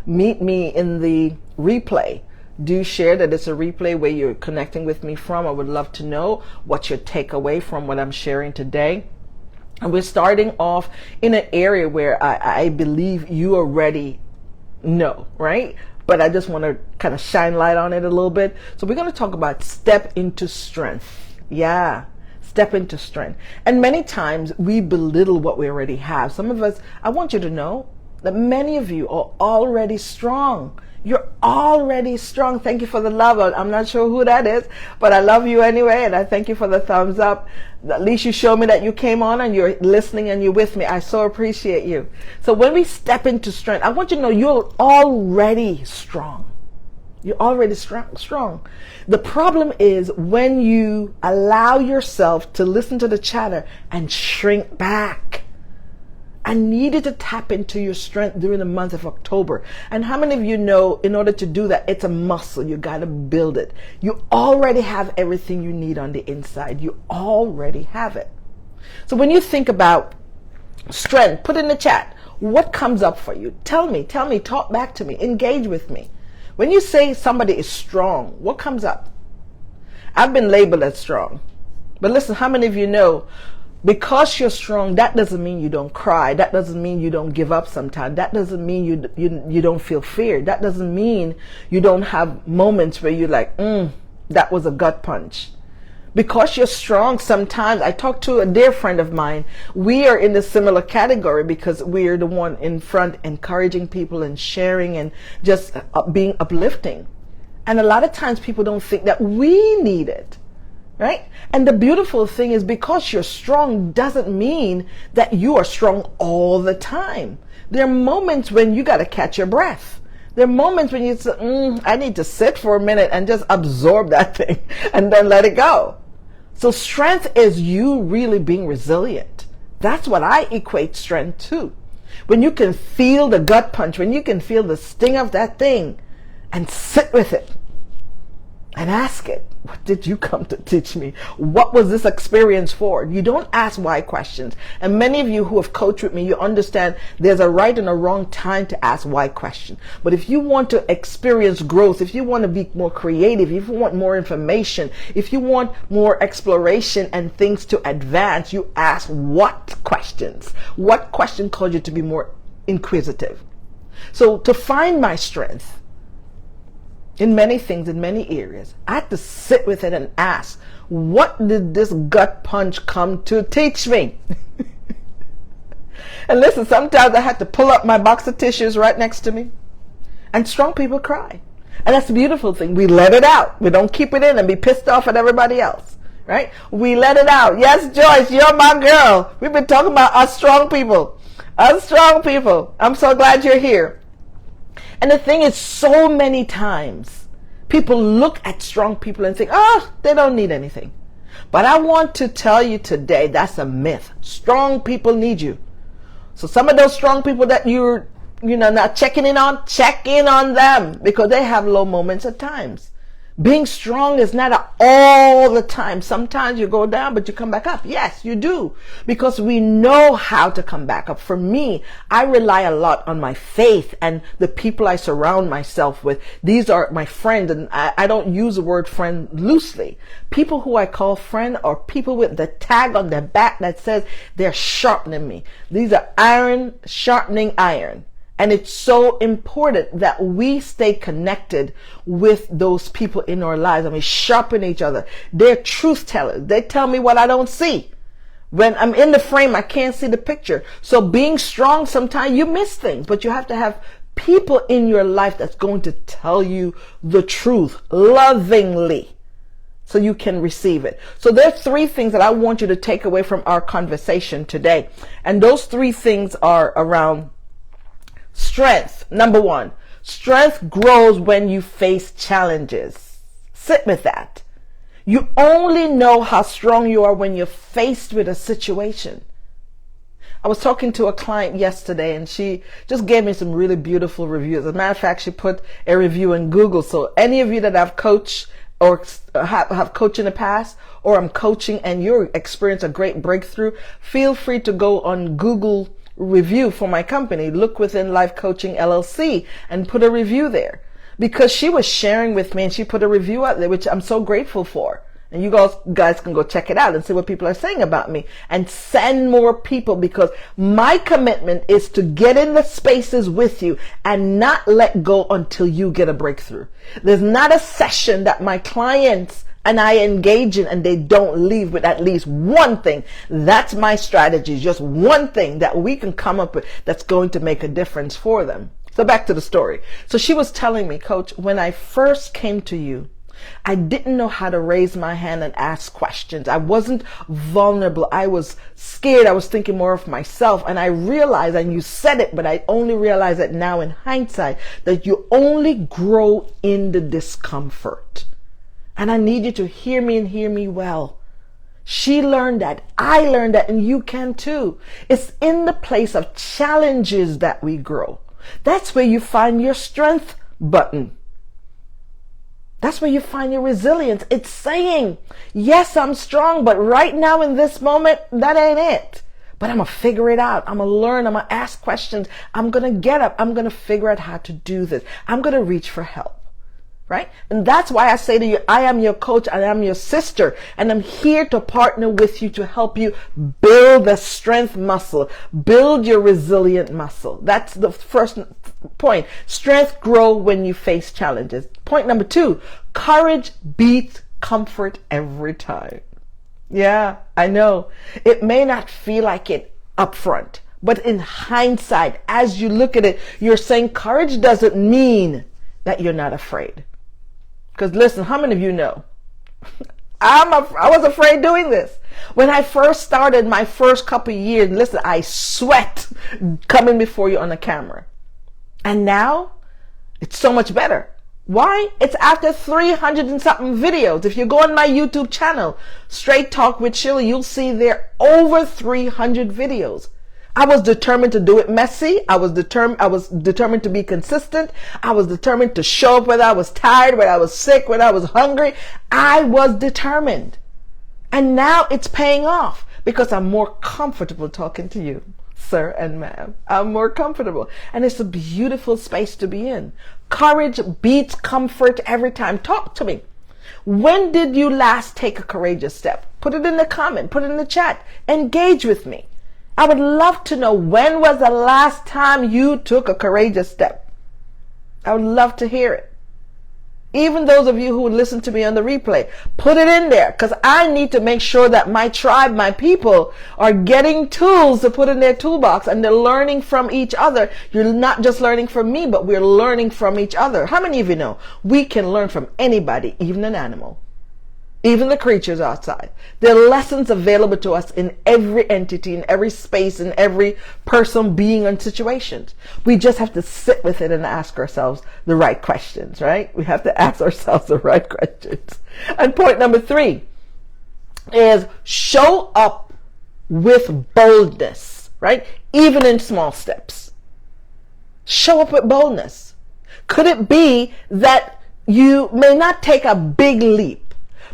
Meet me in the replay. Do share that it's a replay where you're connecting with me from. I would love to know what your takeaway from what I'm sharing today. And we're starting off in an area where I believe you already know, right? But I just want to kind of shine light on it a little bit. So we're going to talk about step into strength. Yeah. Step into strength. And many times we belittle what we already have. Some of us, I want you to know that many of you are already strong. You're already strong. Thank you for the love. I'm not sure who that is, but I love you anyway, and I thank you for the thumbs up. At least you showed me that you came on and you're listening and you're with me. I so appreciate you. So when we step into strength, I want you to know you're already strong. You're already strong. The problem is when you allow yourself to listen to the chatter and shrink back. I needed to tap into your strength during the month of October. And how many of you know in order to do that, it's a muscle. You got to build it. You already have everything you need on the inside. You already have it. So when you think about strength, put in the chat, what comes up for you? Tell me, talk back to me, engage with me. When you say somebody is strong, what comes up? I've been labeled as strong. But listen, how many of you know because you're strong, that doesn't mean you don't cry. That doesn't mean you don't give up sometimes. That doesn't mean you don't feel fear. That doesn't mean you don't have moments where you're like, that was a gut punch. Because you're strong, sometimes, I talked to a dear friend of mine, we are in a similar category because we're the one in front encouraging people and sharing and just being uplifting. And a lot of times people don't think that we need it. Right? And the beautiful thing is because you're strong doesn't mean that you are strong all the time. There are moments when you got to catch your breath. There are moments when you say, I need to sit for a minute and just absorb that thing and then let it go. So strength is you really being resilient. That's what I equate strength to. When you can feel the gut punch, when you can feel the sting of that thing and sit with it and ask it, what did you come to teach me? What was this experience for? You don't ask why questions. And many of you who have coached with me, you understand there's a right and a wrong time to ask why questions. But if you want to experience growth, if you want to be more creative, if you want more information, if you want more exploration and things to advance, you ask what questions? What question caused you to be more inquisitive? So to find my strength, in many things, in many areas, I had to sit with it and ask, what did this gut punch come to teach me? And listen, sometimes I had to pull up my box of tissues right next to me. And strong people cry. And that's the beautiful thing. We let it out. We don't keep it in and be pissed off at everybody else. Right? We let it out. Yes, Joyce, you're my girl. We've been talking about us strong people. Us strong people. I'm so glad you're here. And the thing is, so many times people look at strong people and think, they don't need anything. But I want to tell you today, that's a myth. Strong people need you. So some of those strong people that you're not checking in on, check in on them because they have low moments at times. Being strong is not all the time. Sometimes you go down, but you come back up. Yes, you do. Because we know how to come back up. For me, I rely a lot on my faith and the people I surround myself with. These are my friends, and I don't use the word friend loosely. People who I call friend are people with the tag on their back that says they're sharpening me. These are iron sharpening iron. And it's so important that we stay connected with those people in our lives. I mean, sharpen each other. They're truth tellers. They tell me what I don't see. When I'm in the frame, I can't see the picture. So being strong, sometimes you miss things, but you have to have people in your life that's going to tell you the truth lovingly so you can receive it. So there are three things that I want you to take away from our conversation today. And those three things are around strength. Number one, strength grows when you face challenges. Sit with that. You only know how strong you are when you're faced with a situation. I was talking to a client yesterday and she just gave me some really beautiful reviews. As a matter of fact, she put a review in Google. So any of you that have coached or have coached in the past, or I'm coaching and you experience a great breakthrough, feel free to go on Google review for my company, Look Within Life Coaching LLC, and put a review there because she was sharing with me and she put a review out there, which I'm so grateful for. And you guys can go check it out and see what people are saying about me and send more people, because my commitment is to get in the spaces with you and not let go until you get a breakthrough. There's not a session that my clients and I engage in and they don't leave with at least one thing. That's my strategy. Just one thing that we can come up with that's going to make a difference for them. So back to the story. So she was telling me, Coach, when I first came to you, I didn't know how to raise my hand and ask questions. I wasn't vulnerable. I was scared. I was thinking more of myself. And I realized, and you said it, but I only realize it now in hindsight, that you only grow in the discomfort. And I need you to hear me and hear me well. She learned that. I learned that, and you can too. It's in the place of challenges that we grow. That's where you find your strength button. That's where you find your resilience. It's saying, yes, I'm strong, but right now in this moment, that ain't it. But I'm going to figure it out. I'm going to learn. I'm going to ask questions. I'm going to get up. I'm going to figure out how to do this. I'm going to reach for help. Right? And that's why I say to you, I am your coach and I'm your sister, and I'm here to partner with you to help you build the strength muscle, build your resilient muscle. That's the first point. Strength grow when you face challenges. Point number 2, courage beats comfort every time. Yeah, I know. It may not feel like it up front, but in hindsight, as you look at it, you're saying courage doesn't mean that you're not afraid. Because listen, how many of you know? I was afraid doing this. When I first started my first couple of years, listen, I sweat coming before you on the camera. And now, it's so much better. Why? It's after 300 and something videos. If you go on my YouTube channel, Straight Talk with Sheila, you'll see there over 300 videos. I was determined to do it messy. I was determined to be consistent. I was determined to show up whether I was tired, whether I was sick, whether I was hungry. I was determined. And now it's paying off because I'm more comfortable talking to you, sir and ma'am. I'm more comfortable. And it's a beautiful space to be in. Courage beats comfort every time. Talk to me. When did you last take a courageous step? Put it in the comment. Put it in the chat. Engage with me. I would love to know, when was the last time you took a courageous step? I would love to hear it. Even those of you who would listen to me on the replay, put it in there, because I need to make sure that my tribe, my people, are getting tools to put in their toolbox and they're learning from each other. You're not just learning from me, but we're learning from each other. How many of you know we can learn from anybody, even an animal? Even the creatures outside. There are lessons available to us in every entity, in every space, in every person, being, and situations. We just have to sit with it and ask ourselves the right questions, right? We have to ask ourselves the right questions. And point number 3 is show up with boldness, right? Even in small steps. Show up with boldness. Could it be that you may not take a big leap,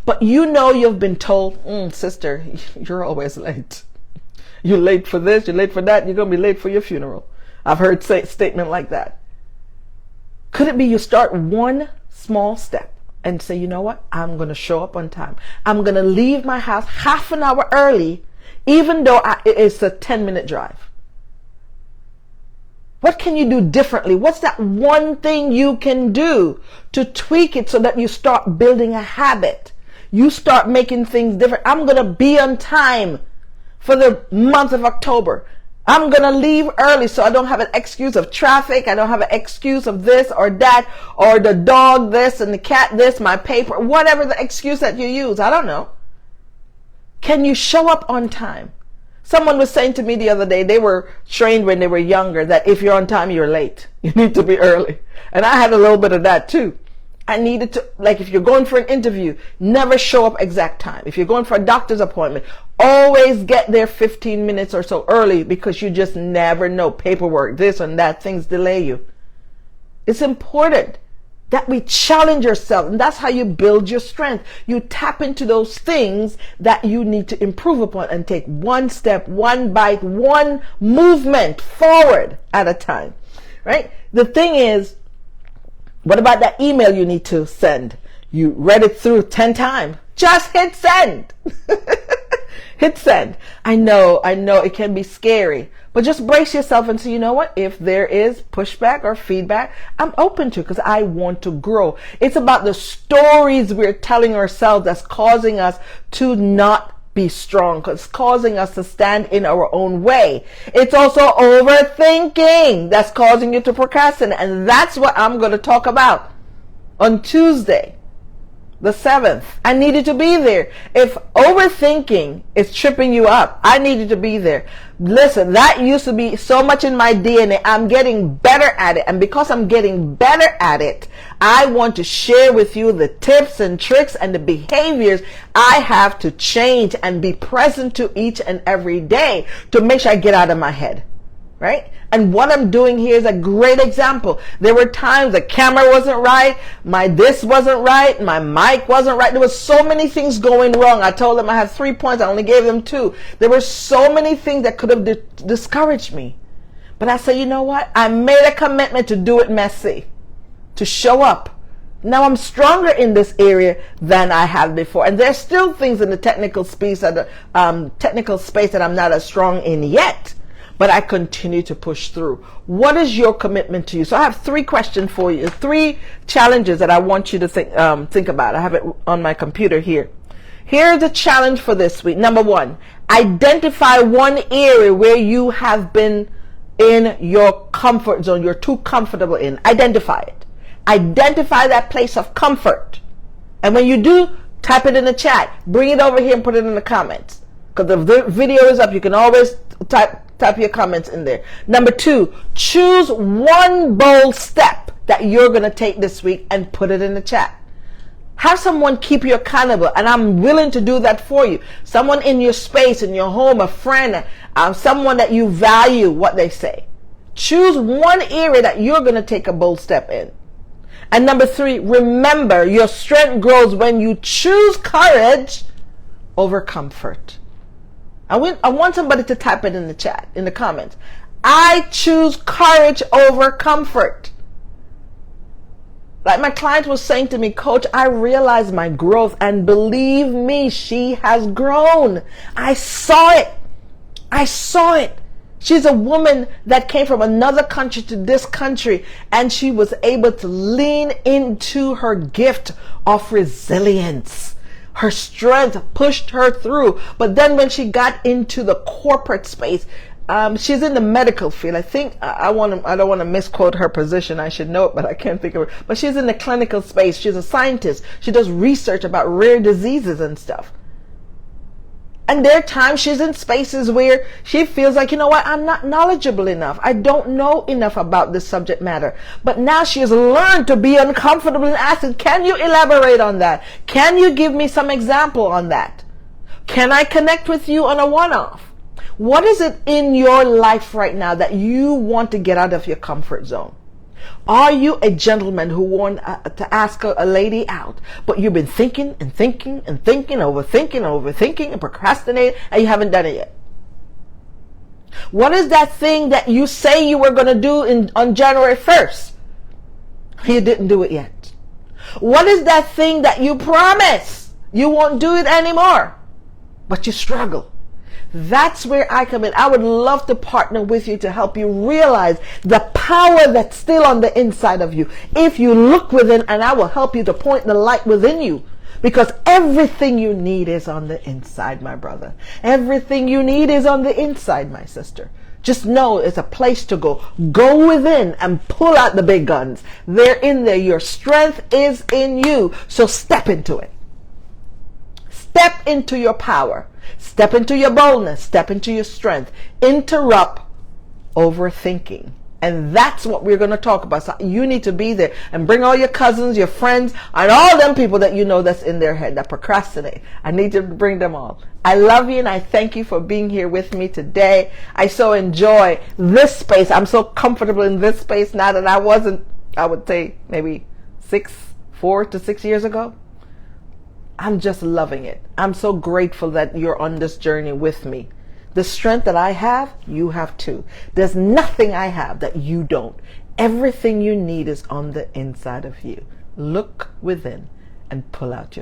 but you know you've been told, sister, you're always late. You're late for this, you're late for that, you're going to be late for your funeral. I've heard statement like that. Could it be you start one small step and say, you know what? I'm going to show up on time. I'm going to leave my house half an hour early, even though it's a 10-minute drive. What can you do differently? What's that one thing you can do to tweak it so that you start building a habit? You start making things different. I'm going to be on time for the month of October. I'm going to leave early so I don't have an excuse of traffic. I don't have an excuse of this or that, or the dog this and the cat this, my paper, whatever the excuse that you use. I don't know. Can you show up on time? Someone was saying to me the other day, they were trained when they were younger that if you're on time, you're late. You need to be early. And I had a little bit of that too. I needed to, like, if you're going for an interview, never show up exact time. If you're going for a doctor's appointment, always get there 15 minutes or so early, because you just never know. Paperwork, this and that, things delay you. It's important that we challenge yourself. And that's how you build your strength. You tap into those things that you need to improve upon and take one step, one bite, one movement forward at a time, right? The thing is, what about that email you need to send? You read it through 10 times. Just hit send. Hit send. I know it can be scary, but just brace yourself and say, you know what? If there is pushback or feedback, I'm open to it because I want to grow. It's about the stories we're telling ourselves that's causing us to not be strong, because it's causing us to stand in our own way. It's also overthinking that's causing you to procrastinate. And that's what I'm going to talk about on Tuesday, the 7th. I needed to be there. If overthinking is tripping you up, I needed to be there. Listen, that used to be so much in my DNA. I'm getting better at it. And because I'm getting better at it, I want to share with you the tips and tricks and the behaviors I have to change and be present to each and every day to make sure I get out of my head. Right? And what I'm doing here is a great example. There were times the camera wasn't right, this wasn't right, my mic wasn't right. There was so many things going wrong. I told them I had 3 points. I only gave them 2. There were so many things that could have discouraged me. But I said, you know what? I made a commitment to do it messy, to show up. Now I'm stronger in this area than I have before. And there's still things in the technical space that I'm not as strong in yet. But I continue to push through. What is your commitment to you? So I have 3 questions for you, 3 challenges that I want you to think about. I have it on my computer here. Here's the challenge for this week. Number 1, identify one area where you have been in your comfort zone. You're too comfortable in. Identify it. Identify that place of comfort. And when you do, type it in the chat. Bring it over here and put it in the comments. Because the video is up. You can always type your comments in there. Number 2, choose one bold step that you're going to take this week and put it in the chat. Have someone keep you accountable, and I'm willing to do that for you. Someone in your space, in your home, a friend, someone that you value what they say. Choose one area that you're going to take a bold step in. And number 3, remember, your strength grows when you choose courage over comfort. I want somebody to type it in the chat, in the comments. I choose courage over comfort. Like my client was saying to me, Coach, I realize my growth, and believe me, she has grown. I saw it. She's a woman that came from another country to this country, and she was able to lean into her gift of resilience. Her strength pushed her through. But then when she got into the corporate space, she's in the medical field. I think I don't want to misquote her position. I should know it, but I can't think of her. But she's in the clinical space. She's a scientist. She does research about rare diseases and stuff. And there are times she's in spaces where she feels like, you know what, I'm not knowledgeable enough. I don't know enough about this subject matter. But now she has learned to be uncomfortable and asking, can you elaborate on that? Can you give me some example on that? Can I connect with you on a one-off? What is it in your life right now that you want to get out of your comfort zone? Are you a gentleman who want to ask a lady out, but you've been thinking and thinking and thinking, overthinking and procrastinating, and you haven't done it yet? What is that thing that you say you were going to do on January 1st? You didn't do it yet. What is that thing that you promise you won't do it anymore, but you struggle? That's where I come in. I would love to partner with you to help you realize the power that's still on the inside of you. If you look within, and I will help you to point the light within you. Because everything you need is on the inside, my brother. Everything you need is on the inside, my sister. Just know it's a place to go. Go within and pull out the big guns. They're in there. Your strength is in you. So step into it. Step into your power. Step into your boldness. Step into your strength. Interrupt overthinking. And that's what we're going to talk about. So you need to be there and bring all your cousins, your friends, and all them people that you know that's in their head that procrastinate. I need to bring them all. I love you and I thank you for being here with me today. I so enjoy this space. I'm so comfortable in this space now that I wasn't, I would say, maybe 4 to 6 years ago. I'm just loving it. I'm so grateful that you're on this journey with me. The strength that I have, you have too. There's nothing I have that you don't. Everything you need is on the inside of you. Look within and pull out your strength.